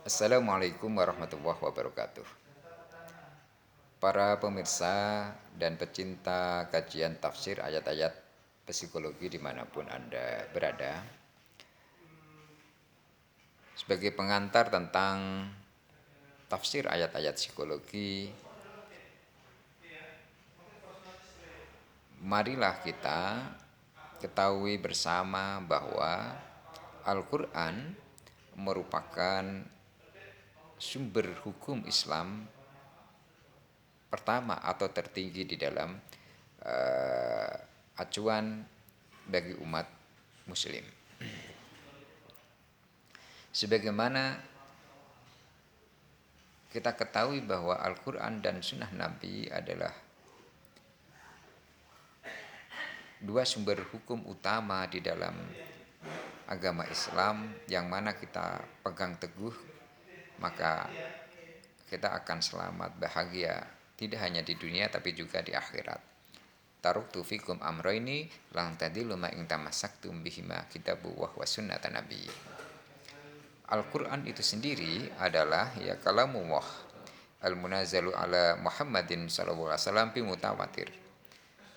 Assalamualaikum warahmatullahi wabarakatuh. Para pemirsa dan pecinta kajian tafsir ayat-ayat psikologi dimanapun Anda berada. Sebagai pengantar tentang tafsir ayat-ayat psikologi, marilah kita ketahui bersama bahwa Al-Quran merupakan sumber hukum Islam pertama atau tertinggi di dalam acuan bagi umat muslim. Sebagaimana kita ketahui bahwa Al-Quran dan Sunnah Nabi adalah dua sumber hukum utama di dalam agama Islam yang mana kita pegang teguh, maka kita akan selamat bahagia tidak hanya di dunia tapi juga di akhirat. Taraktu fikum amrayni lan tadillu ma in tamassaktum bihima kitabullah wa sunnatan nabi. Al-Quran itu sendiri adalah ya kalamullah al-munazzalu ala Muhammadin sallallahu alaihi wasallam bi mutawatir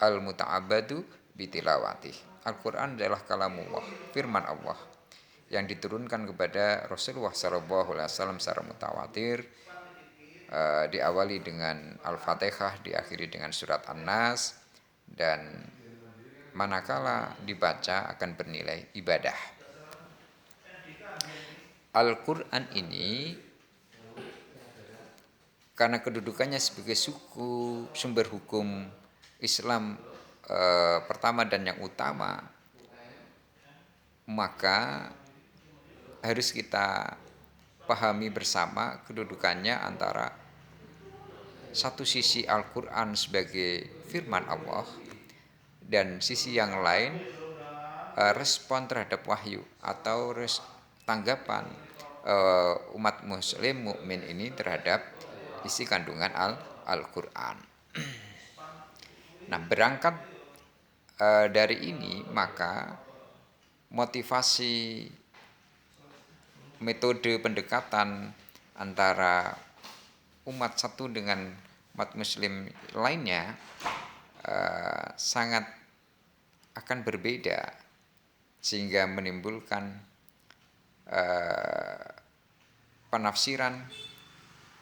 al-muta'abbadu bitilawati. Al-Quran adalah kalamullah, firman Allah yang diturunkan kepada Rasulullah sallallahu alaihi wasallam secara mutawatir, diawali dengan Al-Fatihah, diakhiri dengan surat An-Nas, dan manakala dibaca akan bernilai ibadah. Al-Quran ini karena kedudukannya sebagai suku sumber hukum Islam pertama dan yang utama, maka harus kita pahami bersama kedudukannya antara satu sisi Al-Quran sebagai firman Allah dan sisi yang lain respon terhadap wahyu atau tanggapan umat muslim mukmin ini terhadap isi kandungan Al-Quran. Nah, berangkat dari ini maka motivasi metode pendekatan antara umat satu dengan umat muslim lainnya sangat akan berbeda sehingga menimbulkan penafsiran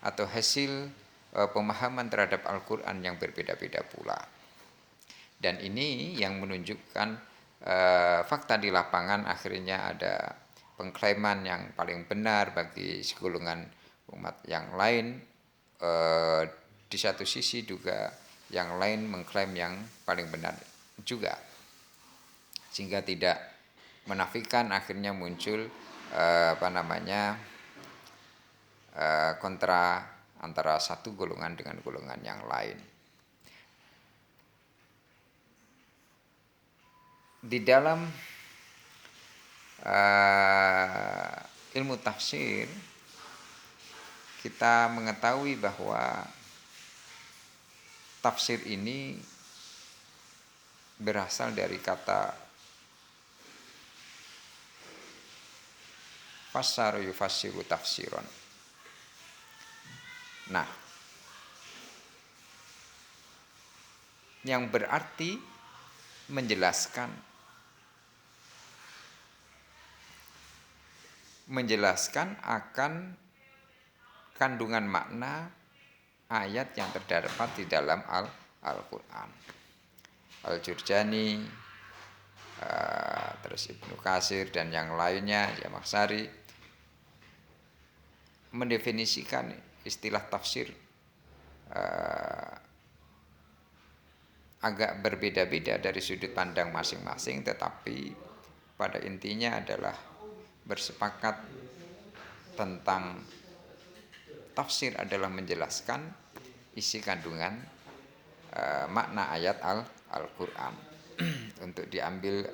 atau hasil pemahaman terhadap Al-Quran yang berbeda-beda pula. Dan ini yang menunjukkan fakta di lapangan, akhirnya ada pengklaiman yang paling benar bagi segolongan umat yang lain. Di satu sisi juga yang lain mengklaim yang paling benar juga, sehingga tidak menafikan, akhirnya muncul kontra antara satu golongan dengan golongan yang lain. Di dalam ilmu tafsir kita mengetahui bahwa tafsir ini berasal dari kata fassara yufassiru tafsiron. Nah, yang berarti menjelaskan akan kandungan makna ayat yang terdapat di dalam Al-Quran. Al-Jurjani, terus Ibnu Katsir dan yang lainnya, Jamakhsyari, mendefinisikan istilah tafsir agak berbeda-beda dari sudut pandang masing-masing, tetapi pada intinya adalah bersepakat tentang tafsir adalah menjelaskan isi kandungan makna ayat Al-Quran untuk diambil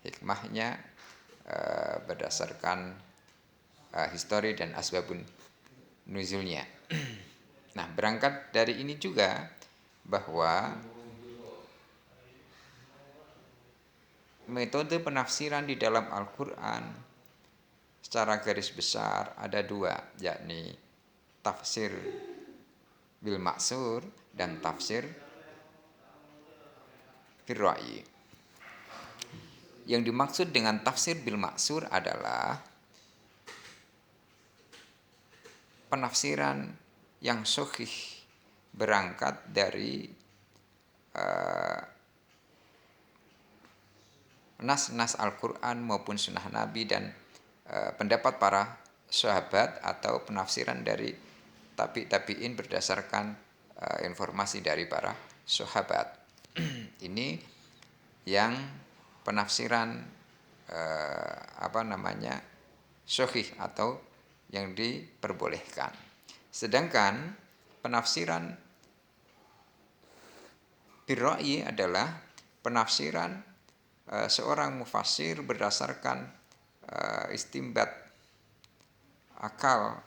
hikmahnya berdasarkan histori dan asbabun nuzulnya. Nah, berangkat dari ini juga bahwa metode penafsiran di dalam Al-Quran secara garis besar ada dua, yakni tafsir bil maksur dan tafsir bil ra'yi. Yang dimaksud dengan tafsir bil maksur adalah penafsiran yang sahih berangkat dari nas-nas Al-Quran maupun sunnah Nabi dan pendapat para sahabat atau penafsiran dari tabi'in berdasarkan informasi dari para sahabat. Ini yang penafsiran sahih atau yang diperbolehkan. Sedangkan penafsiran birra'yi adalah penafsiran seorang mufassir berdasarkan istimbat akalnya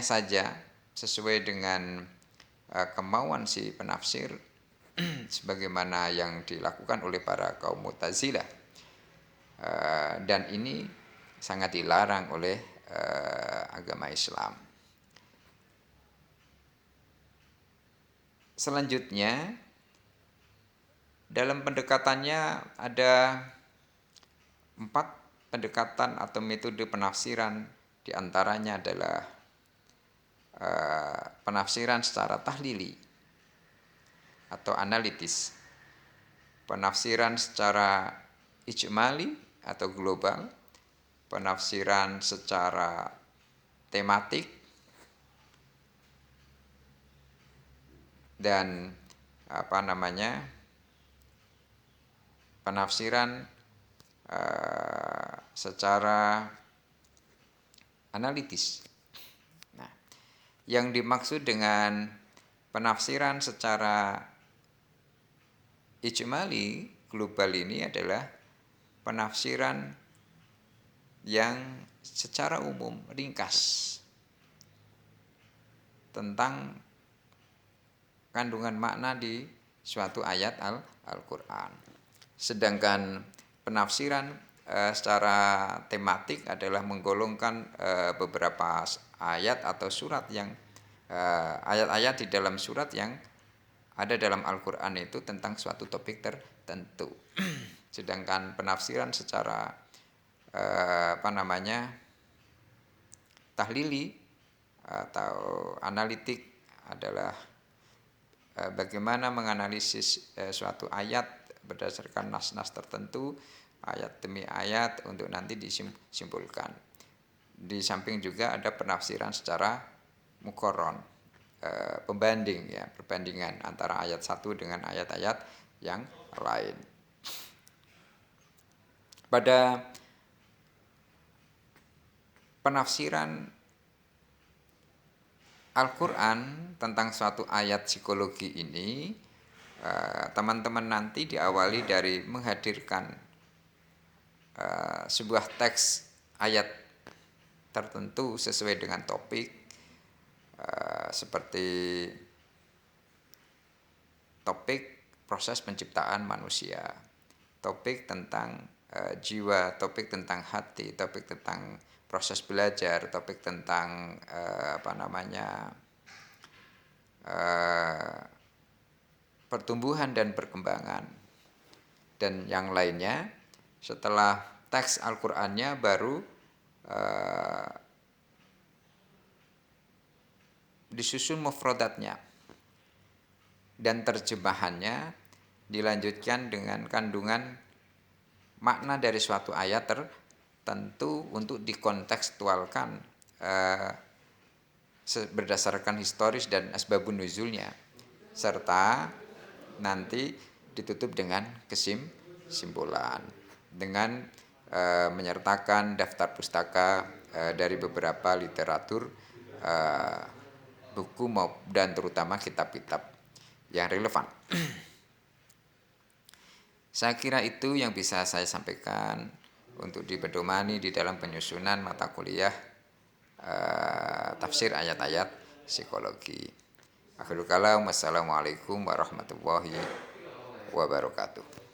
saja sesuai dengan kemauan si penafsir sebagaimana yang dilakukan oleh para kaum Mu'tazilah, dan ini sangat dilarang oleh agama Islam. Selanjutnya, dalam pendekatannya ada 4 pendekatan atau metode penafsiran. Di antaranya adalah penafsiran secara tahlili atau analitis, penafsiran secara ijmali atau global, penafsiran secara tematik, dan penafsiran secara analitis. Nah, yang dimaksud dengan penafsiran secara ijmali global ini adalah penafsiran yang secara umum ringkas tentang kandungan makna di suatu ayat Al-Quran. Sedangkan penafsiran secara tematik adalah menggolongkan beberapa ayat atau surat yang ayat-ayat di dalam surat yang ada dalam Al-Quran itu tentang suatu topik tertentu. Sedangkan penafsiran secara tahlili atau analitik adalah bagaimana menganalisis suatu ayat berdasarkan nas-nas tertentu, ayat demi ayat untuk nanti disimpulkan. Di samping juga ada penafsiran secara muqarron, pembanding ya, perbandingan antara ayat satu dengan ayat-ayat yang lain. Pada penafsiran Al-Quran tentang suatu ayat psikologi ini, teman-teman nanti diawali dari menghadirkan sebuah teks ayat tertentu sesuai dengan topik, seperti topik proses penciptaan manusia, topik tentang jiwa, topik tentang hati, topik tentang proses belajar, topik tentang pertumbuhan dan perkembangan, dan yang lainnya. Setelah teks Al-Qur'annya baru disusun mufradatnya dan terjemahannya dilanjutkan dengan kandungan makna dari suatu ayat tertentu untuk dikontekstualkan berdasarkan historis dan asbabun nuzulnya, serta nanti ditutup dengan kesimpulan dengan menyertakan daftar pustaka dari beberapa literatur buku dan terutama kitab-kitab yang relevan. Saya kira itu yang bisa saya sampaikan untuk dipedomani di dalam penyusunan mata kuliah tafsir ayat-ayat psikologi. Akhirul kalam, wassalamualaikum warahmatullahi wabarakatuh.